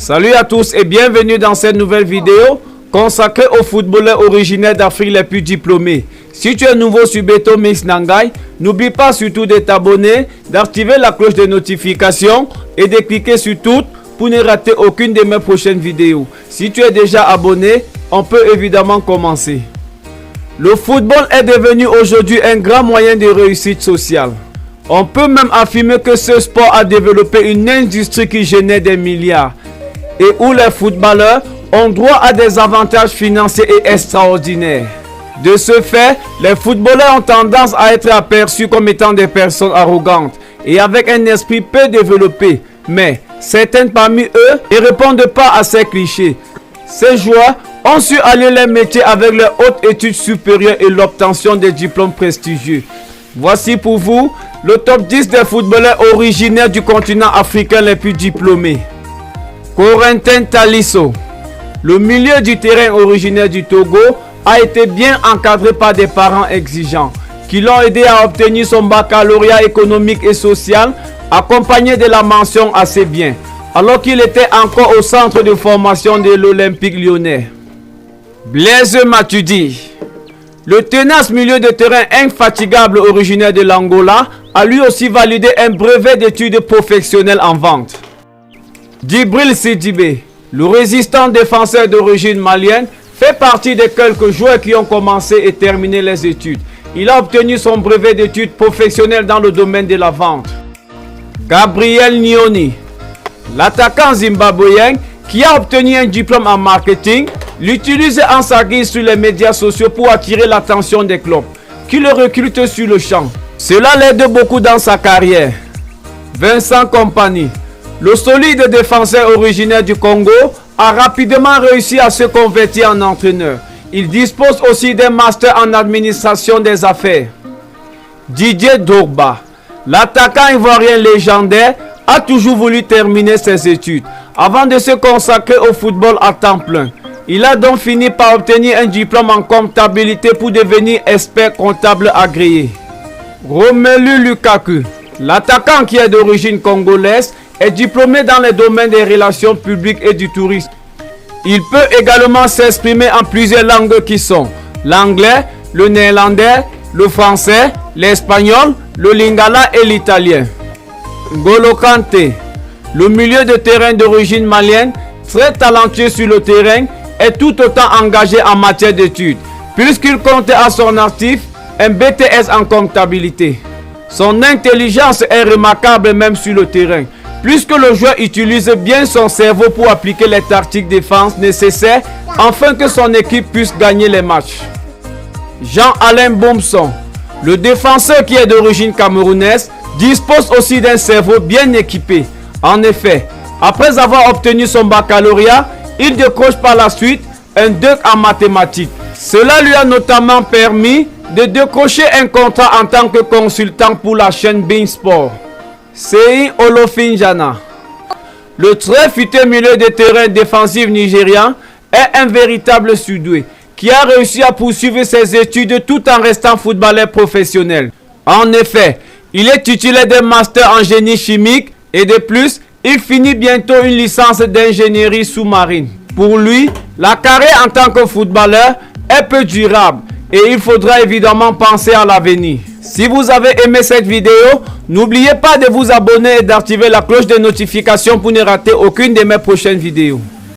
Salut à tous et bienvenue dans cette nouvelle vidéo consacrée aux footballeurs originaires d'Afrique les plus diplômés. Si tu es nouveau sur Beto Mix Nangai, n'oublie pas surtout de t'abonner, d'activer la cloche de notification et de cliquer sur toutes pour ne rater aucune de mes prochaines vidéos. Si tu es déjà abonné, on peut évidemment commencer. Le football est devenu aujourd'hui un grand moyen de réussite sociale. On peut même affirmer que ce sport a développé une industrie qui génère des milliards et où les footballeurs ont droit à des avantages financiers et extraordinaires. De ce fait, les footballeurs ont tendance à être aperçus comme étant des personnes arrogantes et avec un esprit peu développé. Mais certains parmi eux ne répondent pas à ces clichés. Ces joueurs ont su allier les métiers avec leurs hautes études supérieures et l'obtention des diplômes prestigieux. Voici pour vous le top 10 des footballeurs originaires du continent africain les plus diplômés. Corentin Talisso. Le milieu du terrain originaire du Togo a été bien encadré par des parents exigeants qui l'ont aidé à obtenir son baccalauréat économique et social accompagné de la mention assez bien, alors qu'il était encore au centre de formation de l'Olympique lyonnais. Blaise Matuidi. Le tenace milieu de terrain infatigable originaire de l'Angola a lui aussi validé un brevet d'études professionnelles en vente. Djibril Sidibé, le résistant défenseur d'origine malienne, fait partie des quelques joueurs qui ont commencé et terminé les études. Il a obtenu son brevet d'études professionnelles dans le domaine de la vente. Gabriel Nyoni, l'attaquant zimbabwéen qui a obtenu un diplôme en marketing, l'utilise en sa guise sur les médias sociaux pour attirer l'attention des clubs qui le recrutent sur le champ. Cela l'aide beaucoup dans sa carrière. Vincent Kompany, le solide défenseur originaire du Congo, a rapidement réussi à se convertir en entraîneur. Il dispose aussi d'un master en administration des affaires. Didier Drogba, l'attaquant ivoirien légendaire, a toujours voulu terminer ses études avant de se consacrer au football à temps plein. Il a donc fini par obtenir un diplôme en comptabilité pour devenir expert comptable agréé. Romelu Lukaku, l'attaquant qui est d'origine congolaise, est diplômé dans les domaines des relations publiques et du tourisme. Il peut également s'exprimer en plusieurs langues qui sont l'anglais, le néerlandais, le français, l'espagnol, le lingala et l'italien. N'Golo Kanté, le milieu de terrain d'origine malienne, très talentueux sur le terrain, est tout autant engagé en matière d'études, puisqu'il compte à son actif un BTS en comptabilité. Son intelligence est remarquable même sur le terrain, puisque le joueur utilise bien son cerveau pour appliquer les tactiques de défense nécessaires afin que son équipe puisse gagner les matchs. Jean-Alain Boumson, le défenseur qui est d'origine camerounaise, dispose aussi d'un cerveau bien équipé. En effet, après avoir obtenu son baccalauréat, il décroche par la suite un DEC en mathématiques. Cela lui a notamment permis de décrocher un contrat en tant que consultant pour la chaîne Bein Sport. Seyi Olofinjana, le très futé milieu de terrain défensif nigérian, est un véritable surdoué qui a réussi à poursuivre ses études tout en restant footballeur professionnel. En effet, il est titulaire d'un master en génie chimique et de plus, il finit bientôt une licence d'ingénierie sous-marine. Pour lui, la carrière en tant que footballeur est peu durable et il faudra évidemment penser à l'avenir. Si vous avez aimé cette vidéo, n'oubliez pas de vous abonner et d'activer la cloche de notification pour ne rater aucune de mes prochaines vidéos.